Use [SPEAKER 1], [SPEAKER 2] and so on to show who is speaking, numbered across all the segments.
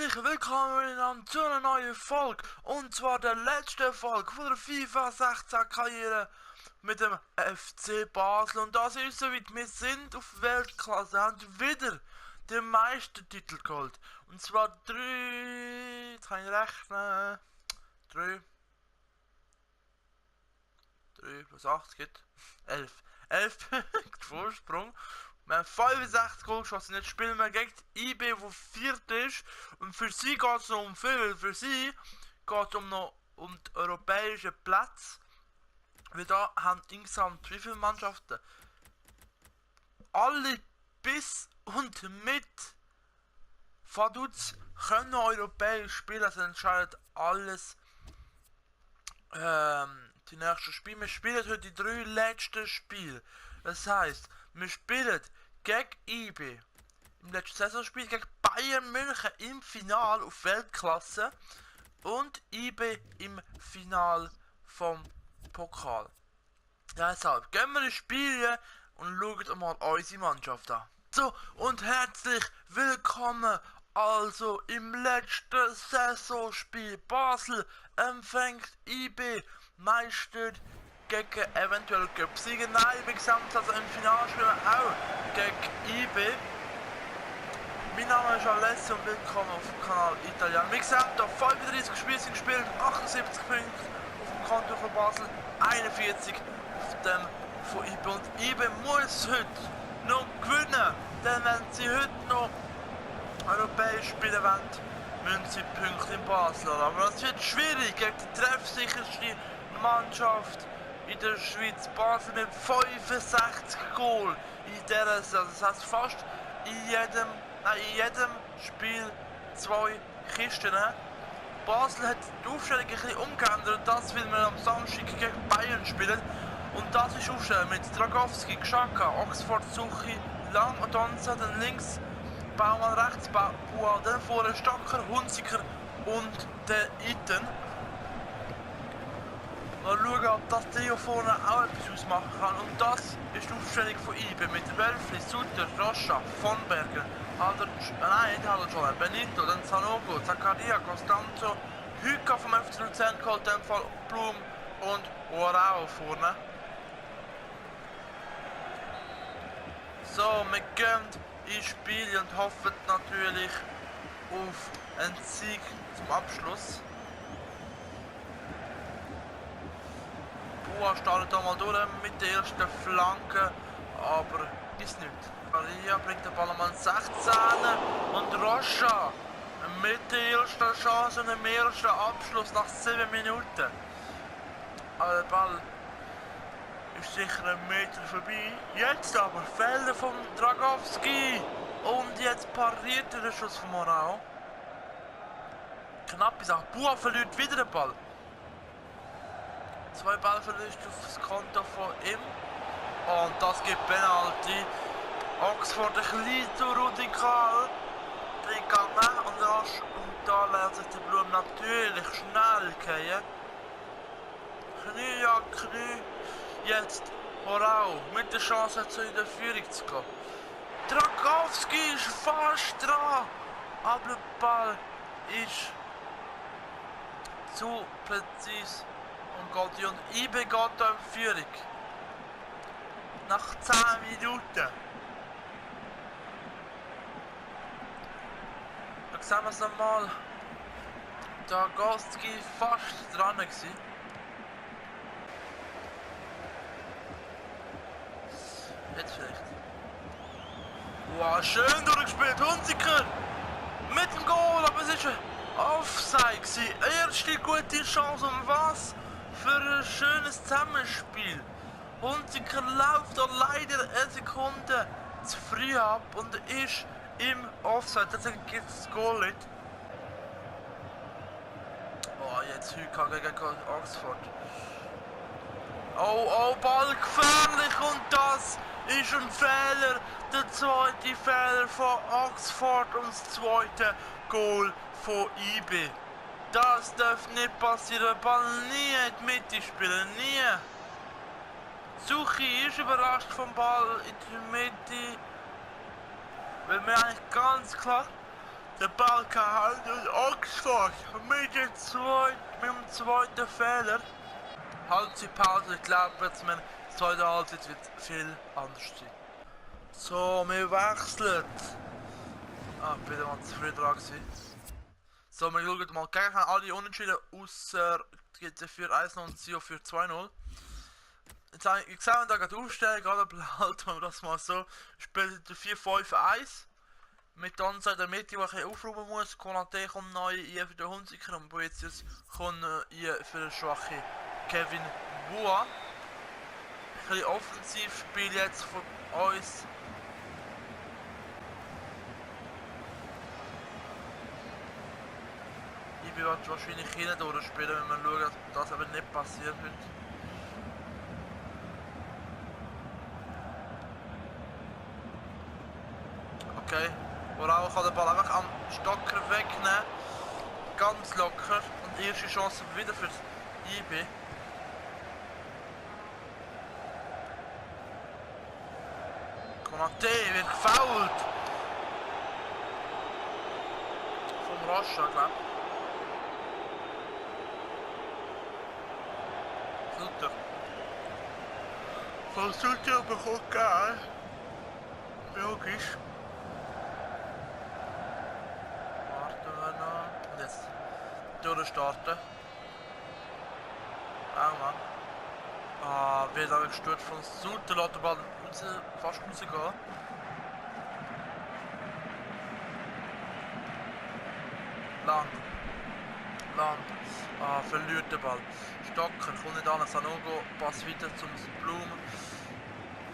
[SPEAKER 1] Herzlich willkommen zu einer neuen Folge, und zwar der letzten Folge von der FIFA 16 Karriere mit dem FC Basel. Und das ist soweit, wir sind auf Weltklasse, haben wieder den Meistertitel geholt. Und zwar jetzt kann ich rechnen, 3 plus 8 gibt 11 Punkte Vorsprung. Wir haben 65 Goal geschossen. Jetzt spielen wir gegen die IB, wo viert ist. Und für sie geht es noch um viel. Für sie geht es um den europäischen Platz. Weil da haben insgesamt wie viele Mannschaften? Alle bis und mit Vaduz können europäisch spielen. Also entscheidet alles die nächsten Spiele. Wir spielen heute die 3 letzten Spiele. Das heisst, wir spielen gegen IB im letzten Saisonspiel, gegen Bayern München im Finale auf Weltklasse und IB im Finale vom Pokal. Deshalb gehen wir ins Spiel und schauen mal unsere Mannschaft an. So, und herzlich willkommen also im letzten Saisonspiel. Basel empfängt IB, Meister gegen eventuell Cup-Sieger. Nein, wie gesagt, also im Finale spielen wir auch gegen IB. Mein Name ist Alessio und willkommen auf dem Kanal Italien. Wie gesagt, da 35 Spiele sind gespielt, 78 Punkte auf dem Konto von Basel, 41 auf dem von IB. Und IB muss heute noch gewinnen, denn wenn sie heute noch europäisch spielen wollen, müssen sie Punkte in Basel haben. Aber es wird schwierig gegen die treffsicherste Mannschaft in der Schweiz. Basel mit 65 Goal in dieser Saison. Das heißt fast in jedem Spiel 2 Kisten. Basel hat die Aufstellung ein bisschen umgeändert, und das will man am Samstag gegen Bayern spielen. Und das ist Aufstellung mit Dragowski, Xhaka, Oxford, Suchi, Lang und Donza, dann links Baumann, rechts Bual, dann vorne Stocker, Hunziker und der Iten. Mal schauen, ob das Trio vorne auch etwas ausmachen kann. Und das ist die Aufstellung von IB mit Wölfli, Sutter, Rocha, von Bergen, Benito, dann Sanogo, Zaccaria, Costanzo, Hüka vom FC Luzern geholt, in dem Fall Blum und Orao vorne. So, wir gehen ins Spiel und hoffen natürlich auf einen Sieg zum Abschluss. Bua startet da mal durch mit der ersten Flanke, aber ist nicht. Maria bringt den Ball am 16. und Rocha mit der ersten Chance und dem ersten Abschluss nach 7 Minuten. Aber der Ball ist sicher einen Meter vorbei. Jetzt aber Fehler von Dragowski. Und jetzt pariert der Schuss von Morao. Knapp ist auch. Bua verliert wieder den Ball. 2 Ballverluste auf das Konto von ihm. Und das gibt Penalty. Oxford ein bisschen zu radikal gegangen und rasch. Und da lässt sich der Blum natürlich schnell gehen. Knie an Knie. Jetzt Morao mit der Chance in der Führung zu gehen. Dragowski ist fast dran, aber der Ball ist zu präzise und geht und IB geht da in Führung. Nach 10 Minuten. Da sehen wir es nochmal. Dragowski fast dran gewesen. Jetzt vielleicht. Wow, schön durchgespielt. Hunziker mit dem Goal, aber es ist ein Offside gewesen. Erste gute Chance, und was für ein schönes Zusammenspiel. Hunziker läuft da leider eine Sekunde zu früh ab und ist im Offside. Deswegen gibt es das Goal nicht. Oh, jetzt Hüka gegen Oxford. Oh, Ball gefährlich, und das ist ein Fehler. Der zweite Fehler von Oxford und das zweite Goal von IB. Das darf nicht passieren. Der Ball nie in die Mitte spielen, nie. Suchi ist überrascht vom Ball in die Mitte, weil wir eigentlich ganz klar Der Ball gehalten und Oxford mit dem zweiten Fehler. Halbzeitpause, ich glaube jetzt, meine zweite Halbzeit wird viel anders sein. So, wir wechseln. Ich bin mal zufrieden dran gewesen. So, wir schauen mal, gegen alle unentschieden, außer für 1-0 und Sio für 2-0. Jetzt habe ich gesehen, da geht aufstellen, gerade behalten wir das mal so. Spielt 4-5-1. Mit der anderen Seite der Mitte, die ich aufräumen muss. Konate kommt neu hier für den Hunziker und Boetius kommt hier für den schwachen Kevin Bua. Ein bisschen Offensivspiel jetzt von uns. Ich werde wahrscheinlich hinten durchspielen, wenn wir schauen, dass das aber nicht passiert heute. Okay, Morao kann den Ball einfach am Stocker wegnehmen. Ganz locker. Und erste Chance wieder für IB. Konate wird gefoult. Vom Rascha, glaube ich. Sutter. Von Sutter bekommt gar. Logisch. Und jetzt durchstarten. Mann. Wird aber gestört von Sutter, lässt der Ball fast rausgehen. Lang. Verliert den Ball. Stocker kommt nicht an, Sanogo, Pass weiter zum Blumen.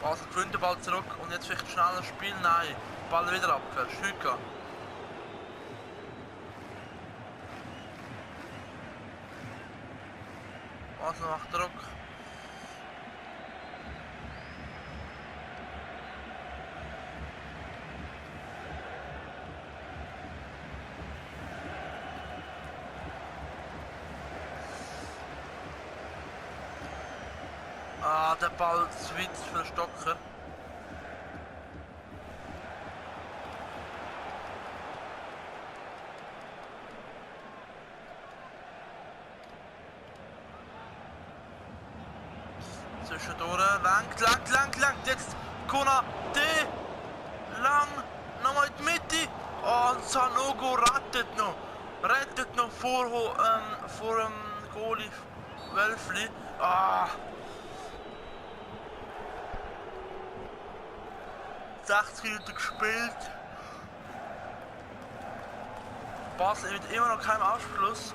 [SPEAKER 1] Basel gewinnt den Ball zurück und jetzt vielleicht schneller Spiel. Nein, Ball wieder abgefällt. Schüka. Basel macht Druck. Der Ball zu weit für den Stocker. Zwischendurch, langt, jetzt Konate, lang, nochmal in die Mitte, und Sanogo rettet noch vor dem Goalie Wölfli. 60 Minuten gespielt. Basel mit immer noch keinem Abschluss.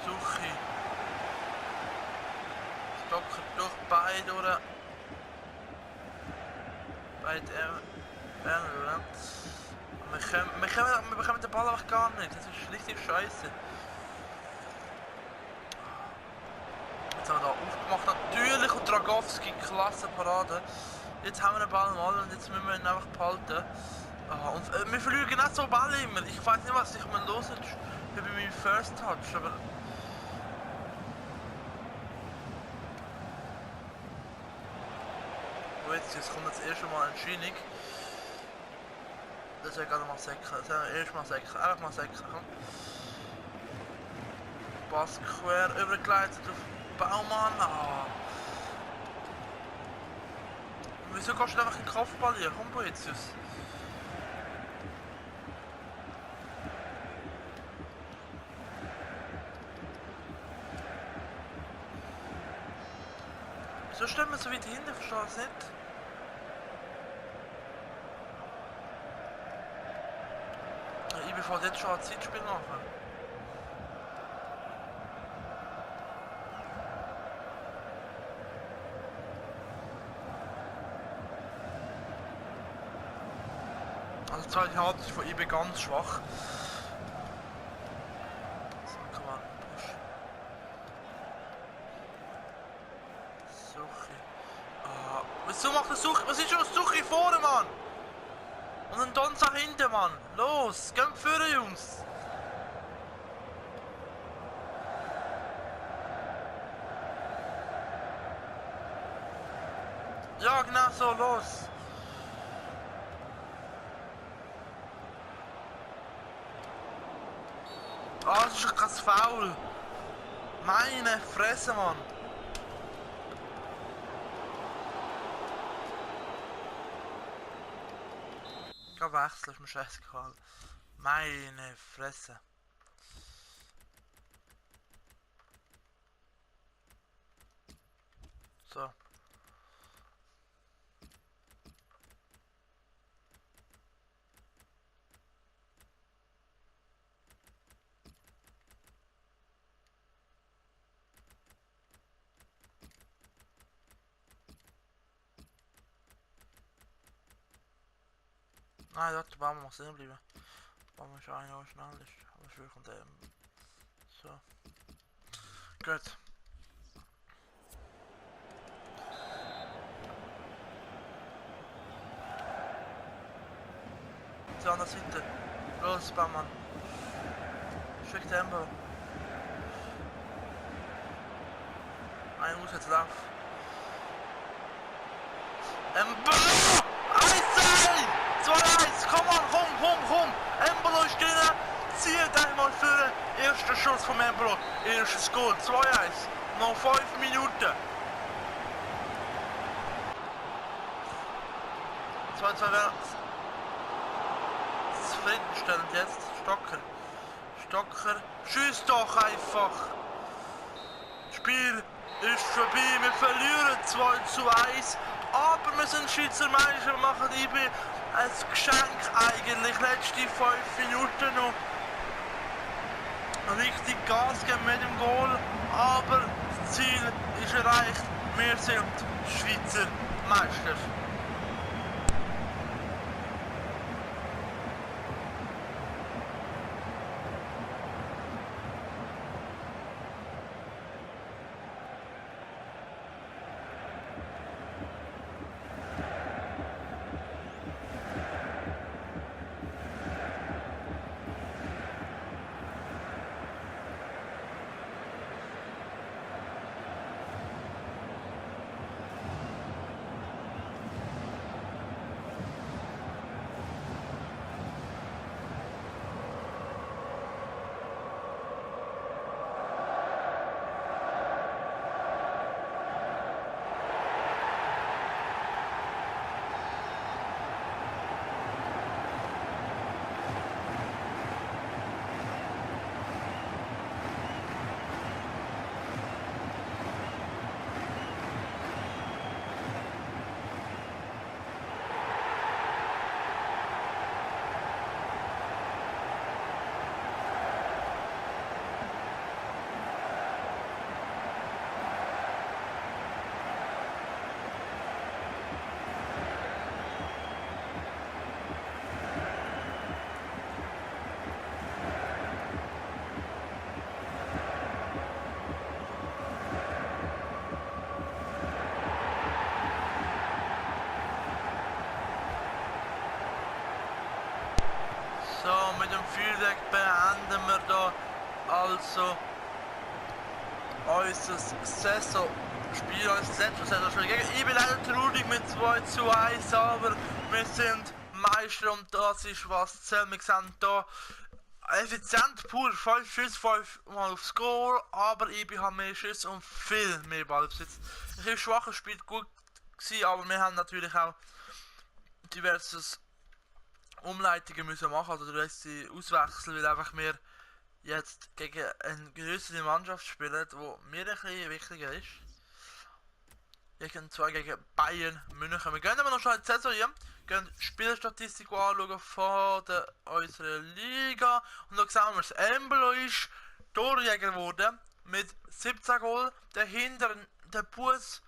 [SPEAKER 1] Suchi. Stocker durch beide oder beide Ärmel. Wir bekommen den Ball einfach gar nicht. Das ist richtig scheiße. Jetzt haben wir da aufgemacht. Natürlich und Dragowski, klasse Parade. Jetzt haben wir den Ball mal und jetzt müssen wir ihn einfach behalten. Und wir verlieren nicht so Ball immer. Ich weiß nicht, was ich mal los ist bei meinem First Touch, aber. Oh, jetzt kommt das erste Mal ein Schienig. Das ist gerade mal säcken. Erst mal säcken. Einfach mal säcken. Pass quer übergeleitet auf Baumann. Wieso kannst du einfach in den Kopfball hier? Komm, Boetius. Wieso stehen wir so weit hinten? Ich verstehe es nicht. Ich bevor jetzt schon ein Zeitspiel machen. Also die zweite Halbzeit von IB ganz schwach. So, komm mal, push. Suchi. Wieso macht der Suchi? Was ist schon Suchi vorne, Mann? Und ein Donza hinten, Mann. Los, geht führen, Jungs. Ja, genau so, los. Ah, das ist ein krasses Foul. Meine Fresse, Mann. Ich kann wechseln, ist mir scheißegal. Meine Fresse. So. Nein, dort bauen wir mal stehen bleiben. Bauen wir schon ein, der schnell ist. Aber früher kommt der. So. Gut. Zur anderen Seite. Los, Baumann. Schick Tempo. Ein Auswärtslauf. Embolo! 1-2! 2-1! Komm on! Embolo ist drin! Zielt einmal für den ersten Schuss von Embolo. Erstes Goal. 2-1. Noch 5 Minuten. 2-2 wäre zufriedenstellend jetzt. Stocker. Schießt doch einfach! Spiel ist vorbei, wir verlieren 2-1, aber wir sind Schweizer Meister, machen IB ein Geschenk eigentlich, letzte 5 Minuten noch richtig Gas geben mit dem Goal, aber das Ziel ist erreicht, wir sind Schweizer Meister. So, mit dem Viereck beenden wir da also unser Saisonspiel, unser Saisonspiel gegen IB leider traurig mit 2-1, aber wir sind Meister und das ist was zählt. Wir sehen hier effizient, pur 5 Schüsse, 5 Mal aufs Goal, aber IB haben mehr Schüsse und viel mehr Ballbesitz. Es ist ein schwaches Spiel, gut gewesen, aber wir haben natürlich auch diverses Umleitungen müssen machen, also du lässt sie auswechseln, weil einfach wir jetzt gegen eine größere Mannschaft spielen, wo mir ein bisschen wichtiger ist. Gegen Bayern München. Wir gehen aber noch schnell in die Saison hier, gehen die Spielerstatistik anschauen von unserer Liga und da sehen wir, dass Embolo ist Torjäger geworden mit 17 Goal, dahinter der Bus,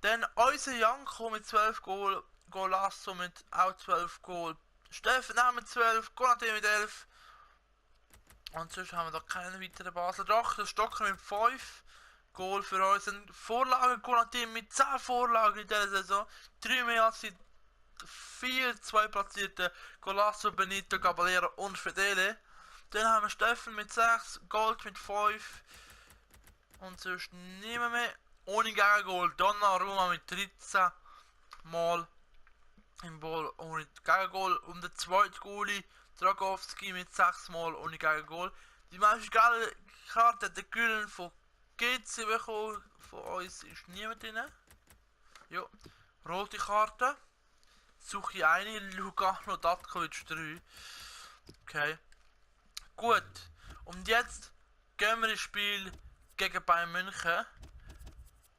[SPEAKER 1] dann unser Janko mit 12 Goal, Golasso mit auch 12 Goal, Steffen mit 12, Konaté mit 11. Und sonst haben wir da keine weiteren Basler Drachen. Stocker mit 5 Goal für uns. Vorlagen, Konaté mit 10 Vorlagen in dieser Saison. 3 mehr als die 4 zweitplatzierten Golasso, Benito, Caballero und Fedele. Dann haben wir Steffen mit 6, Gold mit 5. Und sonst niemand mehr. Ohne Gegengol, Donnarumma mit 13. Mal im Ball ohne Gegengol und der zweite Goalie Dragowski mit 6 Mal ohne Gegengol. Die meiste geile Karte hat der Güllen von GC bekommen, von uns ist niemand drin. Ja, rote Karte. Suche ich eine, Lugano Datkovic 3. Okay. Gut. Und jetzt gehen wir ins Spiel gegen Bayern München.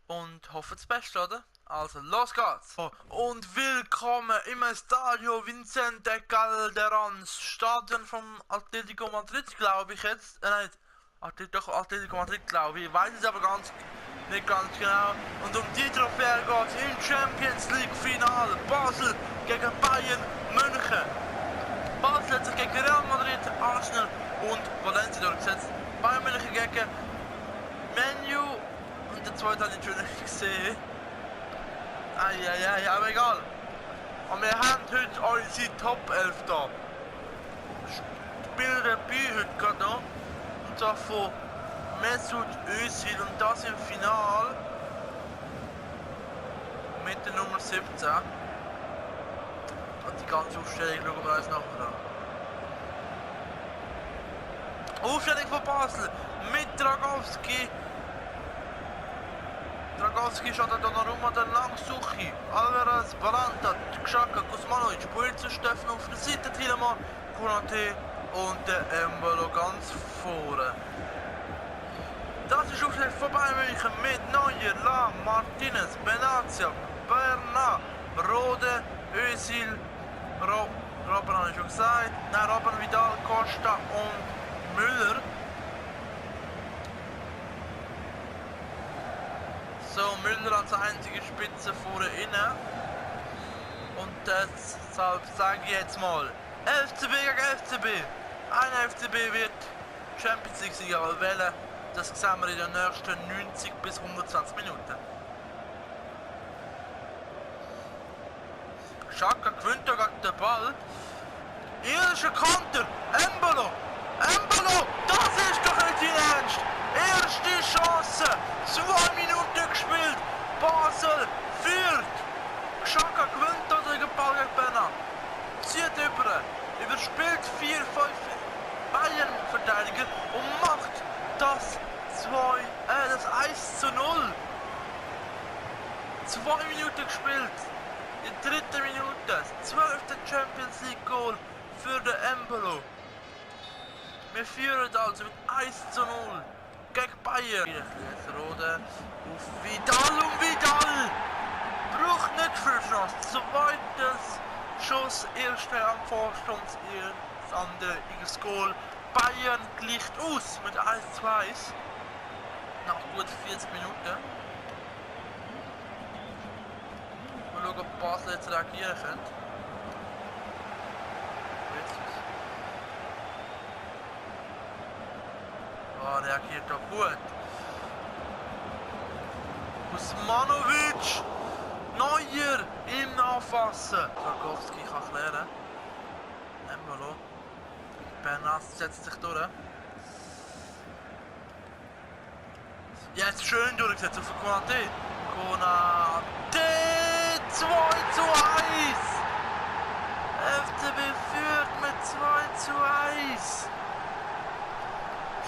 [SPEAKER 1] Und hoffen das Beste, oder? Also, los geht's! Und willkommen im Stadio Vicente Calderón, Stadion vom Atletico Madrid, glaube ich jetzt. Nein, Atletico Madrid, glaube ich. Ich weiß es aber nicht ganz genau. Und um die Trophäe geht es im Champions League Finale. Basel gegen Bayern München. Basel hat sich gegen Real Madrid, Arsenal und Valencia durchgesetzt. Bayern München gegen Menu. Und der zweite habe ich schon nicht gesehen. Eieiei, aber egal. Und wir haben heute unsere Top 11 da. Spielen dabei heute gerade noch. Und zwar von Mesut Özil und das im Finale. Mit der Nummer 17. Und die ganze Aufstellung schauen wir uns nachher an. Aufstellung von Basel mit Dragowski. Dragowski, Donnarumma, dann Langsuchi, Alvarez, Balanta, Xhaka, Kuzmanovic, Puelzo, Steffen auf der Seite, Thielemann, Konate und der Embolo ganz vorne. Das ist Aufstellung von Bayern München mit Neuer, Lahm, Martinez, Benatia, Bernat, Rode, Özil, Robben habe ich schon gesagt, Robben, Vidal, Costa und Müller. So, Müller als einzige Spitze vorne innen. Und deshalb sage ich jetzt mal, FCB gegen FCB. Ein FCB wird Champions League Sieger, aber wählen, das sehen wir in den nächsten 90 bis 120 Minuten. Xhaka gewinnt da gegen den Ball. Irischer Konter, Embolo, das ist doch nicht dein Ernst! Erste Chance, 2 Minuten gespielt, Basel führt. Xhaka gewinnt da den Ball gegen Bernat. Zieht überspielt 4-5 Bayern-Verteidiger und macht das 1:0. 2 Minuten gespielt, in der 3. Minute, das 12. Champions League Goal für den Embolo. Wir führen also mit 1:0 gegen Bayern. Jetzt Rode auf Vidal und Vidal braucht nicht viel Chance. Zweites Schuss, erste am Pfosten, das andere ins Goal. Bayern gleicht aus mit 1:1 nach gut 40 Minuten. Mal schauen, ob Basel jetzt reagieren könnte. Reagiert da gut. Kuzmanovic, Neuer im Nachfassen. Dragowski kann klären. Embolo. Bernat setzt sich durch. Jetzt schön durchgesetzt auf Konate. Konate 2:1. FCB führt mit 2:1.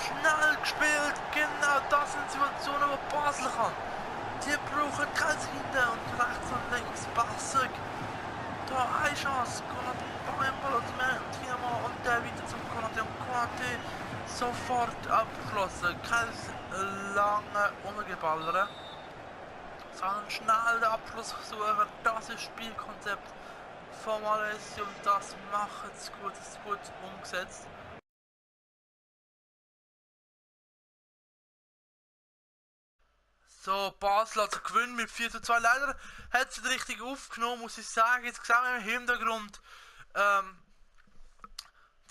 [SPEAKER 1] Schnell gespielt, genau das sind Situationen, wo Basel kann. Die brauchen kein hinten und rechts und links. Basel. Da eine Chance. Konate, Embolo zum Thielemann und der wieder zum Konate. Und Konate sofort abgeschlossen. Kein lange Umgeballern. Sondern schnell den Abschluss suchen. Das ist das Spielkonzept von Malaysia und das macht es gut. Das ist gut umgesetzt. So, Basel hat gewonnen mit 4:2. Leider hat es nicht richtig aufgenommen, muss ich sagen. Jetzt sehen wir im Hintergrund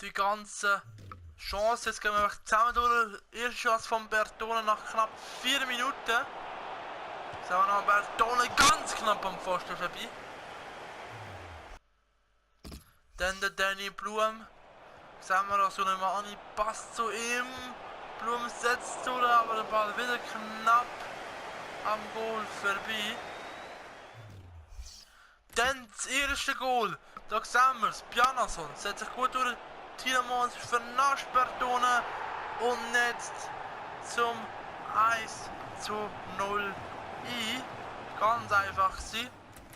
[SPEAKER 1] die ganze Chance. Jetzt gehen wir zusammen durch. Erste Chance von Bertone nach knapp 4 Minuten. Jetzt haben wir noch Bertone ganz knapp am Pfosten vorbei. Dann der Danny Blum. Sehen wir auch so eine Mani, passt zu ihm. Blum setzt durch, aber der Ball wieder knapp am Goal vorbei. Dann das erste Goal. Da sehen wir es. Bjarnason setzt sich gut durch. Tielemans vernascht Bertone. Und jetzt zum 1:0 ein. Ganz einfach gewesen.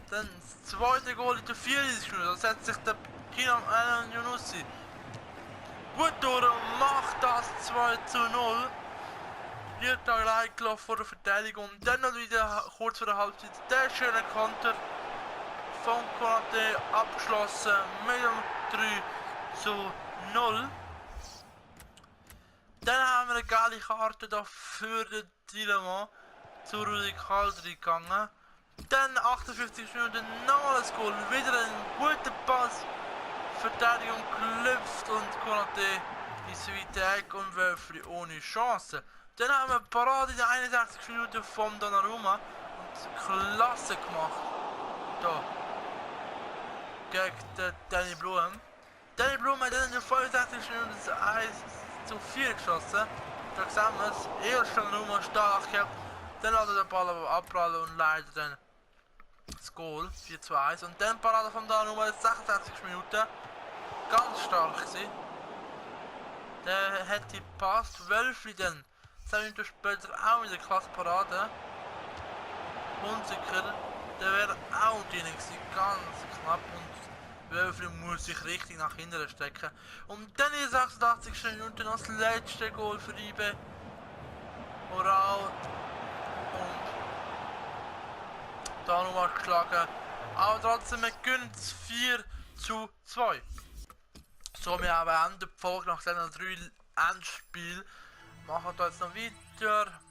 [SPEAKER 1] Dann das zweite Goal in der 40. Minute. Da setzt sich der Kinam Yunussi gut durch und macht das 2:0. Wird da reingelaufen vor der Verteidigung. Und dann noch wieder kurz vor der Halbzeit der schöne Konter von Konate abgeschlossen mit dem 3:0. Dann haben wir eine geile Karte da für den Tielemans zu Rudi Kaldri gegangen. Dann 58 Minuten noch ein Goal, wieder ein guter Pass. Verteidigung klüpft und Konate in zweite Ecke und Wölfli ohne Chance. Dann haben wir Parade in den 61 Minuten von Donnarumma und klasse gemacht. Da. Gegen den Danny Blum. Danny Blum hat dann in den 65 Minuten 1:4 geschossen. Da sehen wir es. Erst Donnarumma stark. Dann hat er den Ball aber abprallen und leider dann das Goal 4:1. Und dann Parade von Donnarumma in 66 Minuten. Ganz stark gewesen. Der hätte gepasst. Wölfli dann 10 Minuten später auch in der Klasse Parade. Unsicher. Der wäre auch drin gewesen. Ganz knapp. Und Wölfli muss sich richtig nach hinten stecken. Und dann in 86 Minuten noch das letzte Goal für IBE. Oral. Und da nochmal geschlagen. Aber trotzdem, wir gewinnen 4:2. So, wir haben Ende die Folge nach diesen 3 Endspielen. Machen da jetzt noch weiter.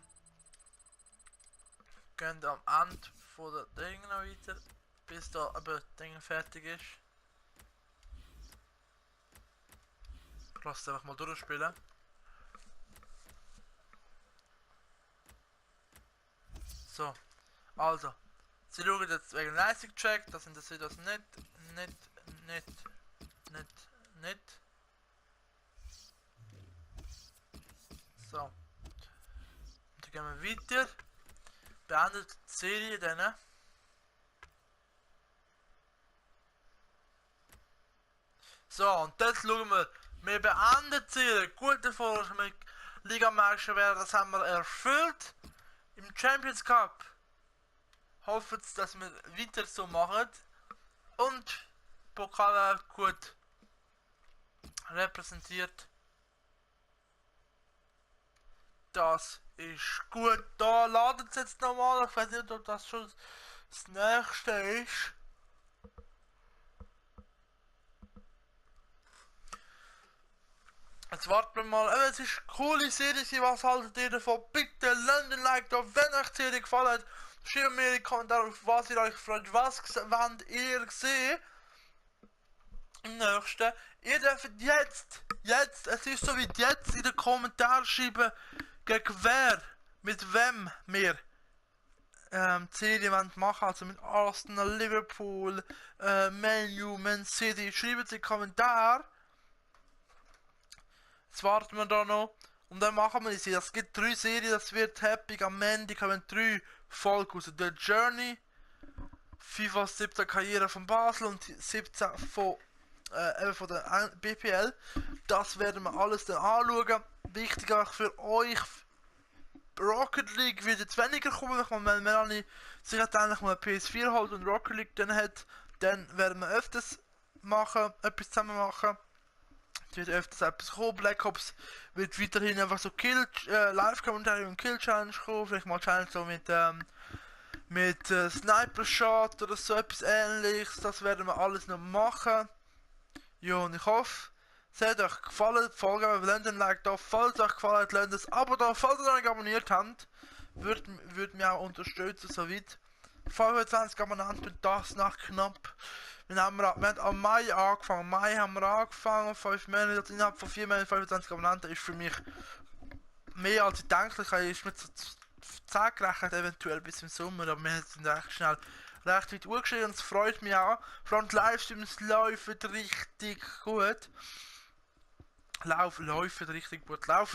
[SPEAKER 1] Gehen am Ende von der Dinge noch weiter. Bis da aber das Ding fertig ist. Ich lasse es einfach mal durchspielen. So, also. Sie schauen jetzt wegen Leistungscheck, das interessiert das nicht. So. Und dann gehen wir weiter. Beendet die Serie dann. So, und jetzt schauen wir. Wir beenden die Serie. Gute Vorschlag mit Ligameister werden, das haben wir erfüllt. Im Champions Cup hoffen wir, dass wir weiter so machen. Und Pokal gut repräsentiert. Das ist gut. Da ladet es jetzt nochmal. Ich weiß nicht, ob das schon das nächste ist. Jetzt warten wir mal. Es ist eine coole Serie. Was haltet ihr davon? Bitte lasst ein Like da, wenn euch die Serie gefallen hat. Schreibt mir in die Kommentare, auf was ihr euch freut. Was wollt ihr sehen? Im nächsten. Ihr dürft jetzt, es ist so wie jetzt, in den Kommentaren schreiben, gegen wer, mit wem wir die Serie machen wollen. Also mit Arsenal, Liverpool, Man U, Man City. Schreibt es in die Kommentare. Jetzt warten wir da noch. Und dann machen wir die Serie. Es gibt 3 Serien, das wird happy. Am Ende kommen 3 Folgen raus. The Journey, FIFA 17 Karriere von Basel und 17 von der BPL. Das werden wir alles dann anschauen. Wichtig auch für euch, Rocket League wird jetzt weniger kommen, wenn Melanie sich endlich mal PS4 holt und Rocket League dann hat, dann werden wir öfters etwas zusammen machen. Es wird öfters etwas kommen. Black Ops wird weiterhin einfach so Live-Kommentare und Kill-Challenge kommen, vielleicht mal Challenge so mit Sniper-Shot oder so etwas ähnliches. Das werden wir alles noch machen. Ja, und ich hoffe, es hat euch gefallen. Die Folge, lasst ein Like da. Falls es euch gefallen hat, lasst ein Abo da. Falls ihr noch nicht abonniert habt, würde mich auch unterstützen, soweit. 25 Abonnenten und das nach knapp. Wir haben am Mai angefangen. Mai haben wir angefangen, 5 Monate. Innerhalb von 4 Monaten 25 Abonnenten ist für mich mehr als ich denke. Ich habe mit 10 gerechnet, eventuell bis im Sommer, aber wir sind recht schnell recht weit hochgeschrieben und es freut mich auch. Vor allem die Livestreams laufen richtig gut. Laufen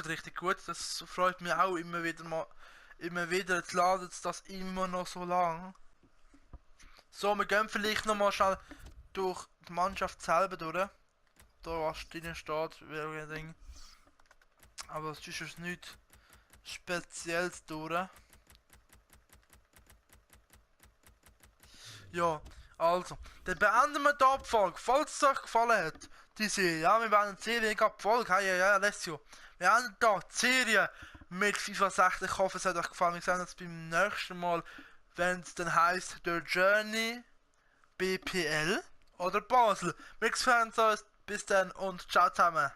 [SPEAKER 1] richtig gut. Das freut mich auch immer wieder. Jetzt ladet es das immer noch so lang. So, wir gehen vielleicht nochmal schnell durch die Mannschaft selber durch. Da was drin steht, welches Ding. Aber es ist jetzt nichts Spezielles durch. Ja, also, dann beenden wir hier die Folge. Falls es euch gefallen hat, die Serie, ja, wir werden die Serie gerade die Folge, ja, Alessio. Wir enden hier die Serie mit FIFA 16. Ich hoffe, es hat euch gefallen. Wir sehen uns beim nächsten Mal, wenn es dann heisst, The Journey, BPL oder Basel. Wir sehen uns bis dann und ciao zusammen.